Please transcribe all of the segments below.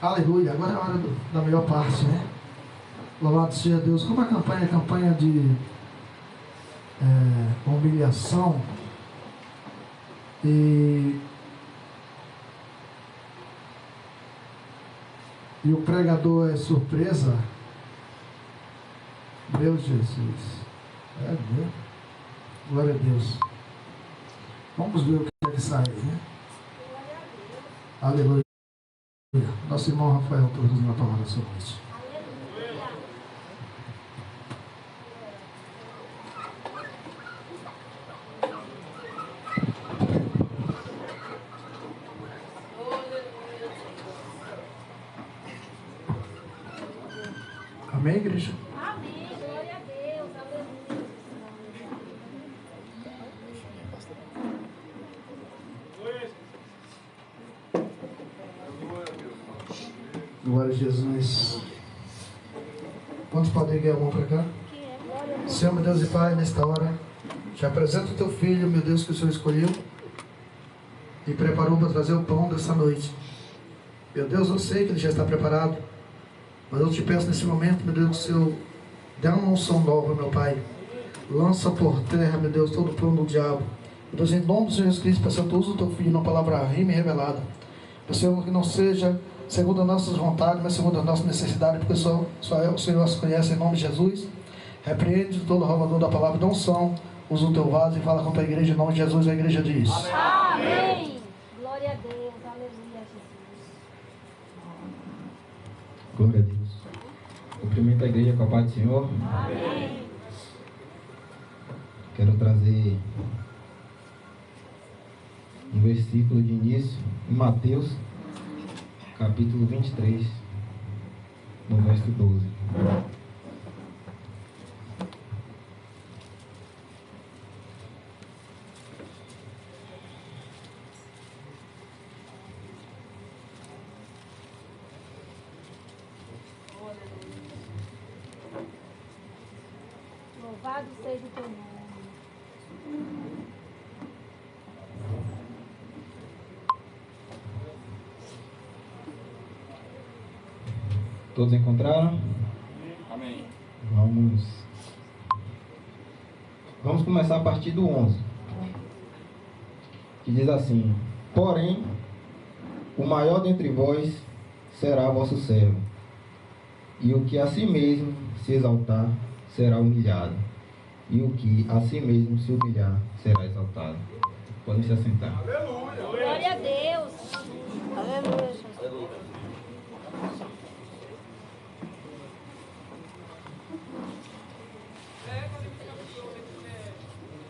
Aleluia, agora é a hora da melhor parte, né? Louvado seja Deus. Como a campanha de humilhação e o pregador é surpresa. Meu Jesus. É Deus. Glória a Deus. Vamos ver o que é que sai, né? Aleluia. Nosso irmão Rafael produz uma palavra sobre isso. Amém, igreja? Amém, glória a Deus, aleluia. Glória a Jesus. Quantos podem erguer a mão para cá? Senhor, meu Deus e Pai, nesta hora, te apresento o teu filho, meu Deus, que o Senhor escolheu e preparou para trazer o pão dessa noite. Meu Deus, eu sei que ele já está preparado, mas eu te peço nesse momento, meu Deus, que o Senhor dê uma unção nova, meu Pai. Lança por terra, meu Deus, todo o plano do diabo. Meu Deus, em nome do Senhor Jesus Cristo, peço que tu uses o teu filho na palavra rima e revelada. Meu Senhor, que não seja segundo as nossas vontades, mas segundo as nossas necessidades, porque só o Senhor as conhece, em nome de Jesus. Repreende todo roubador da palavra de unção, usa o teu vaso e fala com a tua igreja, em nome de Jesus. A igreja diz: Amém. Amém. Glória a Deus, aleluia, Jesus. Glória a Deus. Cumprimento a igreja com a paz do Senhor. Amém. Quero trazer um versículo de início em Mateus, capítulo 23, no verso 12. Louvado seja o teu nome. Todos encontraram? Amém. Vamos começar a partir do 11, que diz assim: porém, o maior dentre vós será vosso servo, e o que a si mesmo se exaltar será humilhado, e o que a si mesmo se humilhar será exaltado. Podem se assentar. Aleluia. Glória a Deus. Aleluia, Jesus.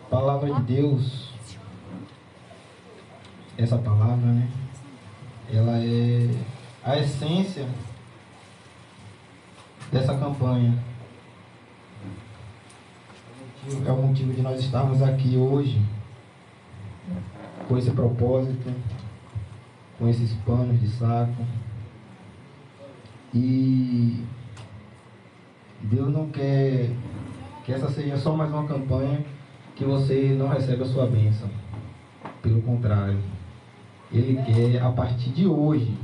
Palavra de Deus, essa palavra, né? Ela é a essência dessa campanha. É o motivo de nós estarmos aqui hoje, com esse propósito, com esses panos de saco. E Deus não quer que essa seja só mais uma campanha que você não recebe a sua bênção. Pelo contrário, Ele quer, a partir de hoje,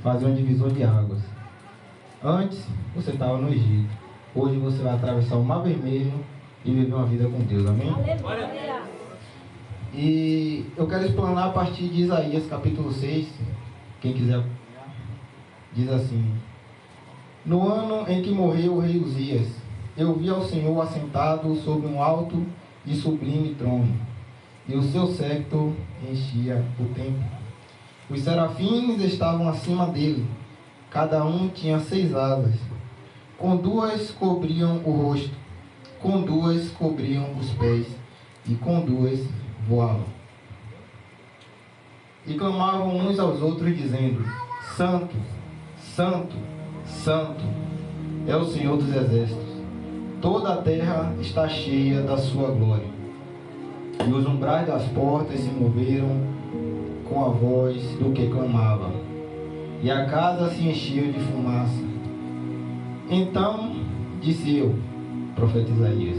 fazer um divisor de águas. Antes, você estava no Egito. Hoje você vai atravessar o Mar Vermelho e viver uma vida com Deus. Amém? Aleluia. E eu quero explanar a partir de Isaías, capítulo 6. Quem quiser acompanhar. Diz assim: no ano em que morreu o rei Uzias, eu vi ao Senhor assentado sobre um alto e sublime trono, e o seu séquito enchia o templo. Os serafins estavam acima dele, cada um tinha 6 asas. Com 2 cobriam o rosto, com 2 cobriam os pés, e com 2 voavam. E clamavam uns aos outros, dizendo: Santo, Santo, Santo é o Senhor dos exércitos. Toda a terra está cheia da sua glória. E os umbrais das portas se moveram com a voz do que clamava, e a casa se encheu de fumaça. Então disse eu, profeta Isaías: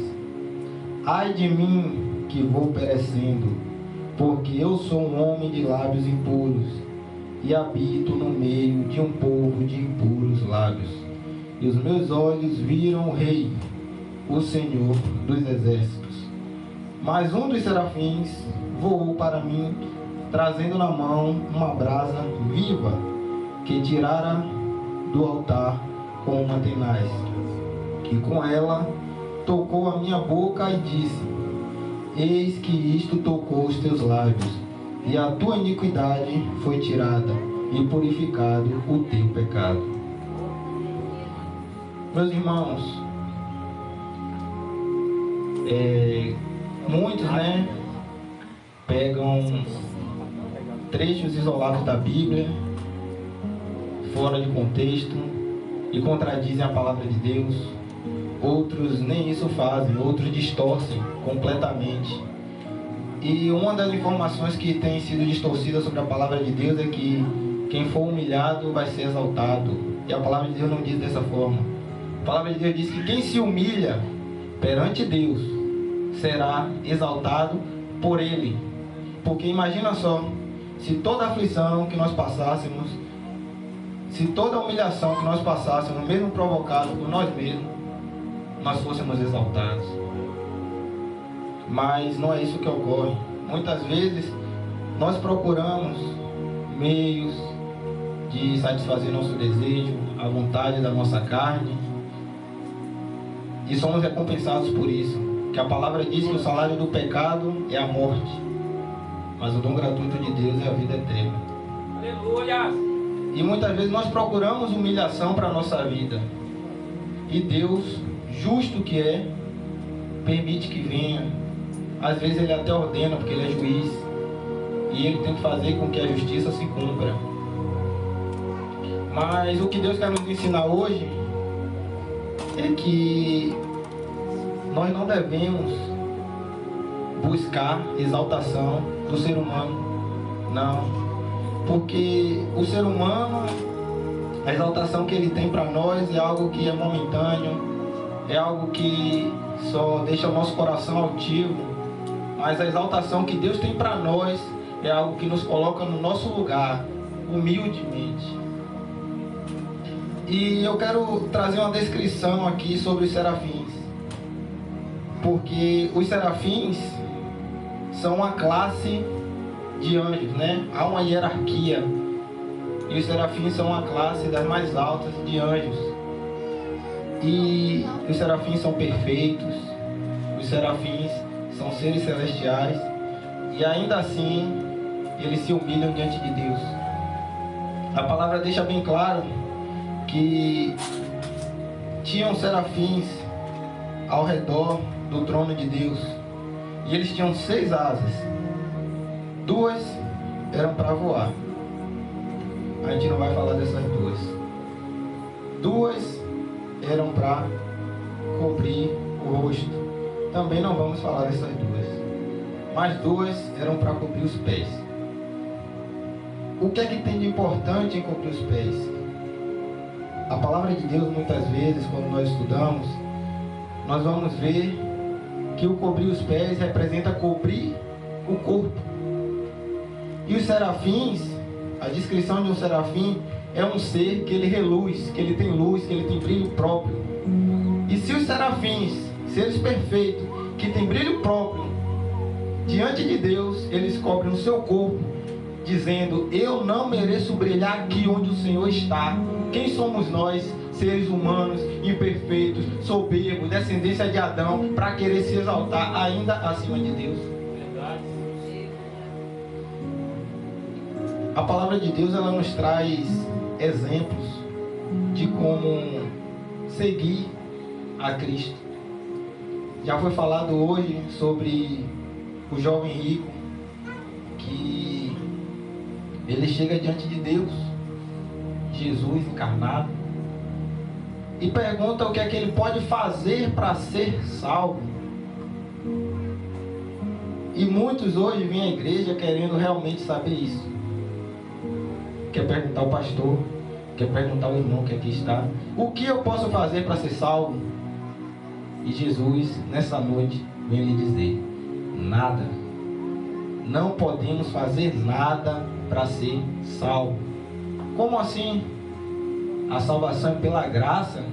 ai de mim, que vou perecendo, porque eu sou um homem de lábios impuros, e habito no meio de um povo de impuros lábios. E os meus olhos viram o Rei, o Senhor dos exércitos. Mas um dos serafins voou para mim, trazendo na mão uma brasa viva, que tirara do altar com uma tenaz. E com ela tocou a minha boca e disse: eis que isto tocou os teus lábios, e a tua iniquidade foi tirada, e purificado o teu pecado. Meus irmãos, muitos, pegam trechos isolados da Bíblia, fora de contexto, e contradizem a palavra de Deus. Outros nem isso fazem, outros distorcem completamente. E uma das informações que tem sido distorcida sobre a palavra de Deus é que quem for humilhado vai ser exaltado. E a palavra de Deus não diz dessa forma. A palavra de Deus diz que quem se humilha perante Deus será exaltado por Ele. Porque imagina só, se toda aflição que nós passássemos, se toda humilhação que nós passássemos, mesmo provocado por nós mesmos, nós fôssemos exaltados. Mas não é isso que ocorre. Muitas vezes nós procuramos meios de satisfazer nosso desejo, a vontade da nossa carne, e somos recompensados por isso. Que a palavra diz que o salário do pecado é a morte, mas o dom gratuito de Deus é a vida eterna. Aleluia! E muitas vezes nós procuramos humilhação para a nossa vida, e Deus, justo que é, permite que venha. Às vezes Ele até ordena, porque Ele é juiz, e Ele tem que fazer com que a justiça se cumpra. Mas o que Deus quer nos ensinar hoje é que nós não devemos buscar exaltação do ser humano, não, porque o ser humano, a exaltação que ele tem para nós é algo que é momentâneo, é algo que só deixa o nosso coração altivo, mas a exaltação que Deus tem para nós é algo que nos coloca no nosso lugar, humildemente. E eu quero trazer uma descrição aqui sobre os serafins, porque os serafins são uma classe de anjos, Há uma hierarquia, e os serafins são uma classe das mais altas de anjos. E os serafins são perfeitos, os serafins são seres celestiais, e ainda assim eles se humilham diante de Deus. A palavra deixa bem claro que tinham serafins ao redor do trono de Deus, e eles tinham 6 asas. 2 eram para voar. A gente não vai falar dessas 2. 2 eram para cobrir o rosto. Também não vamos falar dessas 2. Mas 2 eram para cobrir os pés. O que é que tem de importante em cobrir os pés? A palavra de Deus, muitas vezes, quando nós estudamos, nós vamos ver que o cobrir os pés representa cobrir o corpo. E os serafins, a descrição de um serafim é um ser que ele reluz, que ele tem luz, que ele tem brilho próprio. E se os serafins, seres perfeitos, que têm brilho próprio, diante de Deus, eles cobrem o seu corpo, dizendo: eu não mereço brilhar aqui onde o Senhor está. Quem somos nós, seres humanos, imperfeitos, soberbos, descendência de Adão, para querer se exaltar ainda acima de Deus? A palavra de Deus, ela nos traz exemplos de como seguir a Cristo. Já foi falado hoje sobre o jovem rico, que ele chega diante de Deus, Jesus encarnado, e pergunta o que é que ele pode fazer para ser salvo. E muitos hoje vêm à igreja querendo realmente saber isso. Quer perguntar ao pastor, quer perguntar ao irmão que aqui está: o que eu posso fazer para ser salvo? E Jesus, nessa noite, vem lhe dizer: nada. Não podemos fazer nada para ser salvo. Como assim? A salvação é pela graça.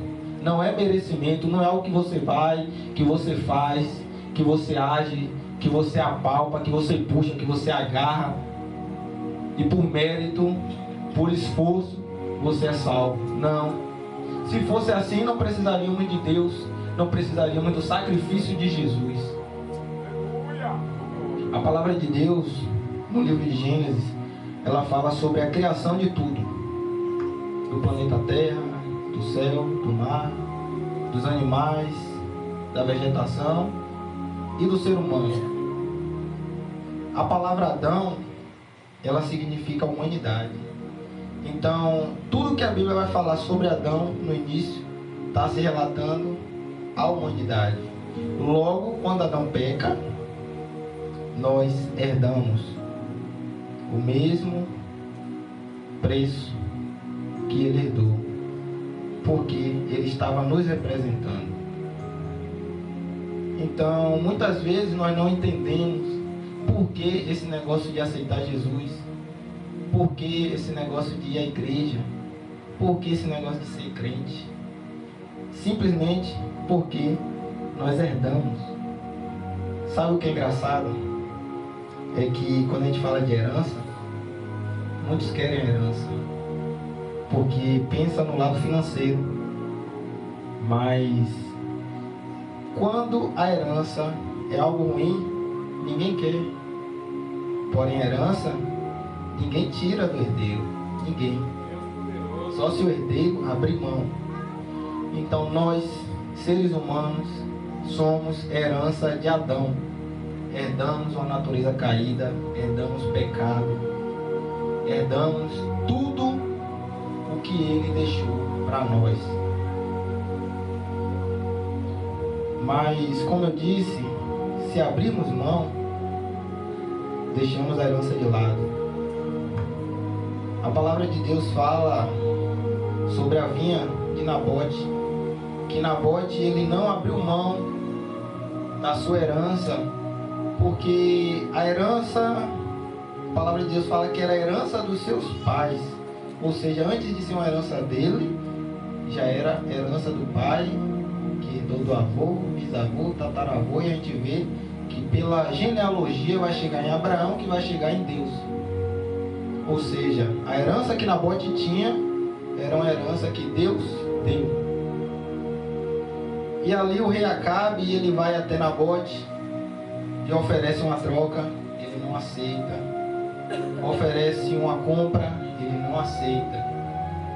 Não é merecimento, não é o que você vai, que você faz, que você age, que você apalpa, que você puxa, que você agarra. E por mérito, por esforço, você é salvo. Não. Se fosse assim, não precisaríamos de Deus, não precisaríamos do sacrifício de Jesus. A palavra de Deus, no livro de Gênesis, ela fala sobre a criação de tudo. Do planeta Terra, do céu, do mar, dos animais, da vegetação e do ser humano. A palavra Adão, ela significa humanidade. Então, tudo que a Bíblia vai falar sobre Adão no início está se relatando à humanidade. Logo, quando Adão peca, nós herdamos o mesmo preço que ele herdou, porque ele estava nos representando. Então, muitas vezes nós não entendemos por que esse negócio de aceitar Jesus, por que esse negócio de ir à igreja, por que esse negócio de ser crente. Simplesmente porque nós herdamos. Sabe o que é engraçado? É que quando a gente fala de herança, muitos querem herança, porque pensa no lado financeiro. Mas quando a herança é algo ruim, ninguém quer. Porém, a herança, ninguém tira do herdeiro. Ninguém. Só se o herdeiro abrir mão. Então nós, seres humanos, somos herança de Adão. Herdamos uma natureza caída, herdamos pecado, herdamos tudo o que ele deixou para nós. Mas, como eu disse, se abrirmos mão, deixamos a herança de lado. A palavra de Deus fala sobre a vinha de Nabote, que Nabote ele não abriu mão da sua herança, porque a herança, a palavra de Deus fala que era a herança dos seus pais. Ou seja, antes de ser uma herança dele, já era herança do pai, que herdou do avô, bisavô, tataravô. E a gente vê que pela genealogia vai chegar em Abraão, que vai chegar em Deus. Ou seja, a herança que Nabote tinha era uma herança que Deus deu. E ali o rei Acabe, ele vai até Nabote e oferece uma troca, ele não aceita. Oferece uma compra, ele não aceita.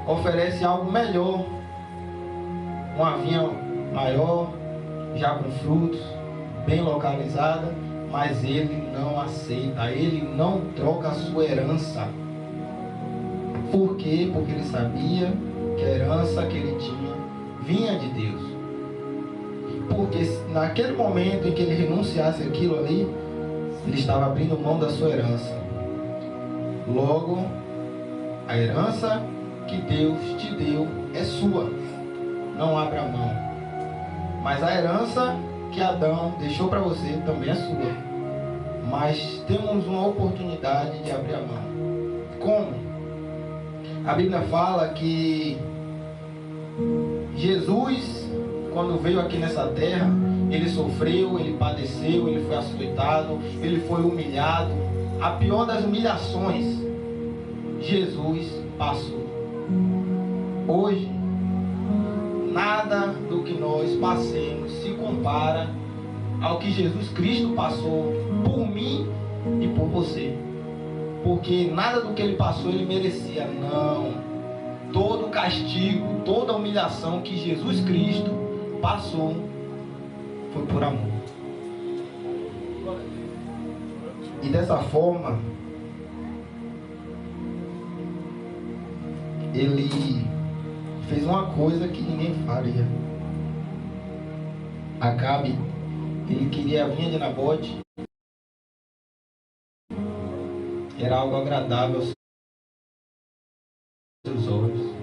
Oferece algo melhor, uma vinha maior, já com frutos, bem localizada, mas ele não aceita, ele não troca a sua herança. Por quê? Porque ele sabia que a herança que ele tinha vinha de Deus. Porque naquele momento em que ele renunciasse aquilo ali, ele estava abrindo mão da sua herança. Logo, a herança que Deus te deu é sua. Não abra mão. Mas a herança que Adão deixou para você também é sua. Mas temos uma oportunidade de abrir a mão. Como? A Bíblia fala que Jesus, quando veio aqui nessa terra, ele sofreu, ele padeceu, ele foi açoitado, ele foi humilhado. A pior das humilhações, Jesus passou. Hoje, nada do que nós passemos se compara ao que Jesus Cristo passou por mim e por você. Porque nada do que ele passou ele merecia, não. Todo o castigo, toda a humilhação que Jesus Cristo passou foi por amor. E dessa forma, ele fez uma coisa que ninguém faria. Acabe, ele queria a vinha de Nabote. Era algo agradável aos seus olhos.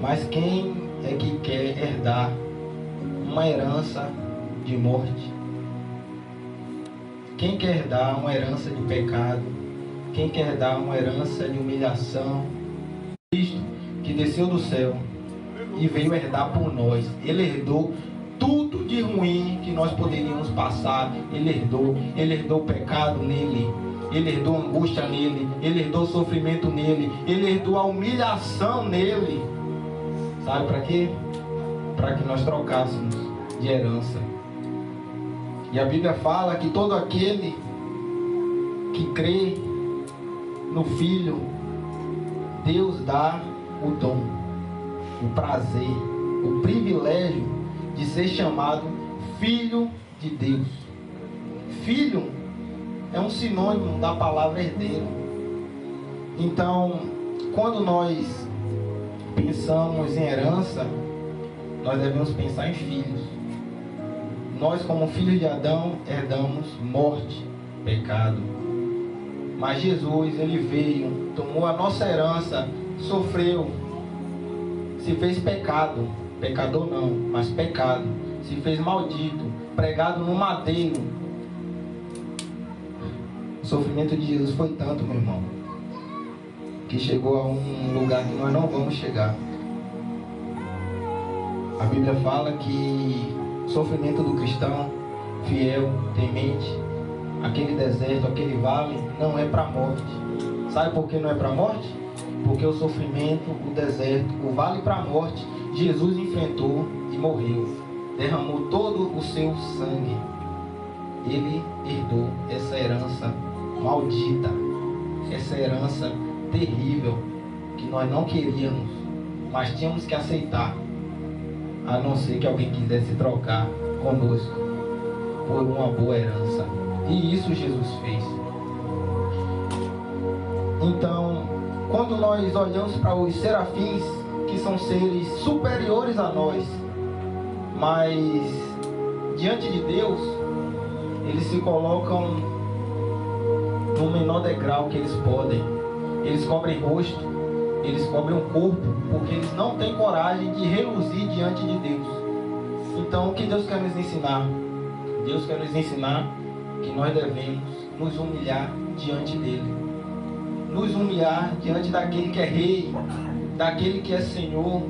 Mas quem é que quer herdar uma herança de morte? Quem quer herdar uma herança de pecado? Quem quer herdar uma herança de humilhação? Cristo que desceu do céu e veio herdar por nós. Ele herdou tudo de ruim que nós poderíamos passar. Ele herdou o pecado nele, ele herdou a angústia nele, ele herdou o sofrimento nele, ele herdou a humilhação nele. Sabe para quê? Para que nós trocássemos de herança. E a Bíblia fala que todo aquele que crê no Filho, Deus dá o dom, o prazer, o privilégio de ser chamado Filho de Deus. Filho é um sinônimo da palavra herdeiro. Então, quando nós pensamos em herança, nós devemos pensar em filhos. Nós, como filhos de Adão, herdamos morte, pecado. Mas Jesus, ele veio, tomou a nossa herança, sofreu, se fez pecado, pecador não, mas pecado, se fez maldito, pregado no madeiro. O sofrimento de Jesus foi tanto, meu irmão, que chegou a um lugar que nós não vamos chegar. A Bíblia fala que o sofrimento do cristão fiel, temente, aquele deserto, aquele vale, não é para a morte. Sabe por que não é para a morte? Porque o sofrimento, o deserto, o vale para a morte, Jesus enfrentou e morreu. Derramou todo o seu sangue. Ele herdou essa herança maldita, essa herança terrível, que nós não queríamos, mas tínhamos que aceitar, a não ser que alguém quisesse trocar conosco por uma boa herança. E isso Jesus fez. Então, quando nós olhamos para os serafins, que são seres superiores a nós, mas diante de Deus, eles se colocam no menor degrau que eles podem. Eles cobrem rosto, eles cobrem o corpo, porque eles não têm coragem de reluzir diante de Deus. Então, o que Deus quer nos ensinar? Deus quer nos ensinar que nós devemos nos humilhar diante dele. Nos humilhar diante daquele que é rei, daquele que é Senhor,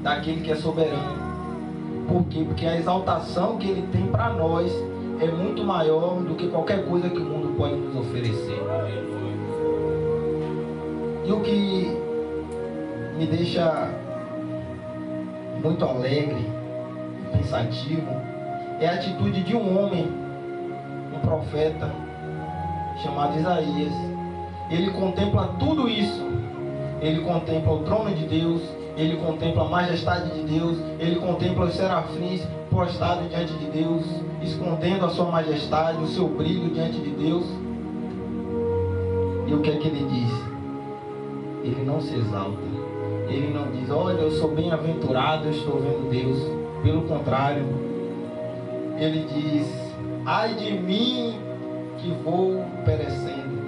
daquele que é soberano. Por quê? Porque a exaltação que ele tem para nós é muito maior do que qualquer coisa que o mundo pode nos oferecer. E o que me deixa muito alegre, pensativo, é a atitude de um homem, um profeta chamado Isaías. Ele contempla tudo isso. Ele contempla o trono de Deus, ele contempla a majestade de Deus, ele contempla os serafins prostrados diante de Deus, escondendo a sua majestade, o seu brilho diante de Deus. E o que é que ele diz? Ele não se exalta. Ele não diz: olha, eu sou bem-aventurado, eu estou vendo Deus. Pelo contrário, ele diz: ai de mim que vou perecendo,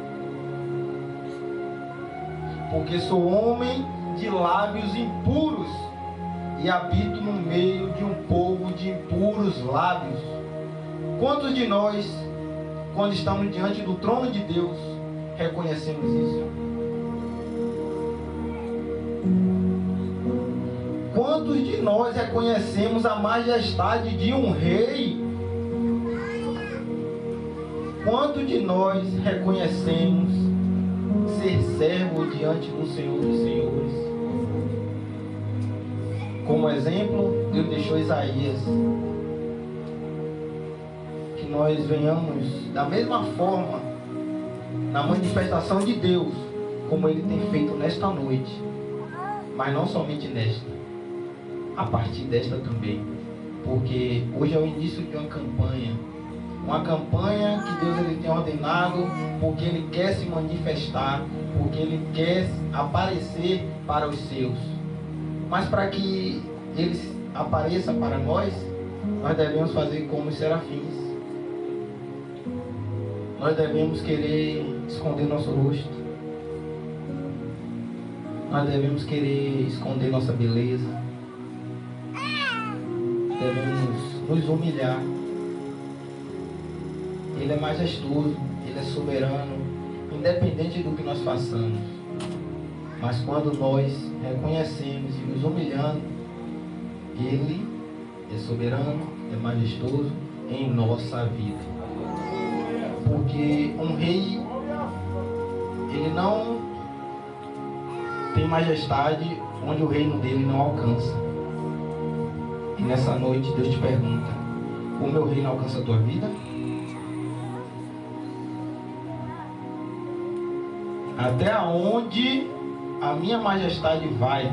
porque sou homem de lábios impuros e habito no meio de um povo de impuros lábios. Quantos de nós, quando estamos diante do trono de Deus, reconhecemos isso? Quantos de nós reconhecemos a majestade de um rei? Quantos de nós reconhecemos ser servo diante do Senhor dos Senhores? Como exemplo, Deus deixou Isaías. Que nós venhamos da mesma forma na manifestação de Deus, como Ele tem feito nesta noite, mas não somente nesta, a partir desta também, porque hoje é o início de uma campanha que Deus ele tem ordenado, porque Ele quer se manifestar, porque Ele quer aparecer para os seus. Mas para que Ele apareça para nós, nós devemos fazer como os serafins. Nós devemos querer esconder nosso rosto. Nós devemos querer esconder nossa beleza. Devemos nos humilhar. Ele é majestoso, Ele é soberano, independente do que nós façamos. Mas quando nós reconhecemos e nos humilhamos, Ele é soberano, é majestoso em nossa vida. Porque um rei, ele não tem majestade onde o reino dele não alcança. E nessa noite Deus te pergunta: o meu reino alcança a tua vida? Até onde a minha majestade vai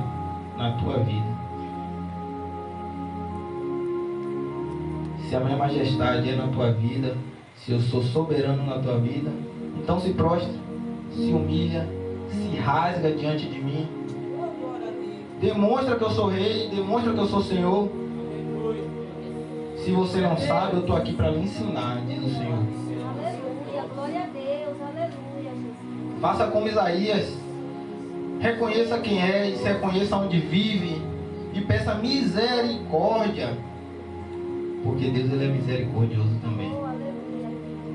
na tua vida? Se a minha majestade é na tua vida, se eu sou soberano na tua vida, então se prostra, se humilha, se rasga diante de mim. Demonstra que eu sou rei, demonstra que eu sou Senhor. Se você não sabe, eu estou aqui para lhe ensinar, diz o Senhor. Aleluia, glória a Deus, aleluia, Jesus. Faça como Isaías. Reconheça quem é e se reconheça onde vive. E peça misericórdia. Porque Deus, Ele é misericordioso também.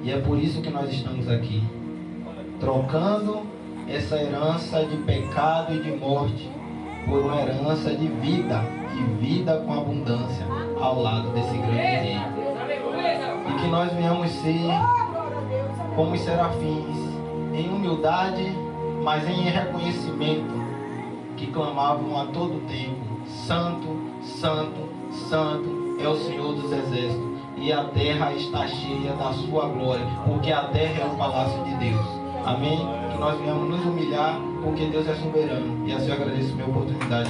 E é por isso que nós estamos aqui. Trocando essa herança de pecado e de morte por uma herança de vida. E vida com abundância ao lado desse grande rei. E que nós venhamos ser como os serafins, em humildade, mas em reconhecimento, que clamavam a todo tempo: Santo, Santo, Santo é o Senhor dos Exércitos, e a terra está cheia da sua glória, porque a terra é o palácio de Deus. Amém? Que nós venhamos nos humilhar, porque Deus é soberano. E assim eu agradeço a minha oportunidade.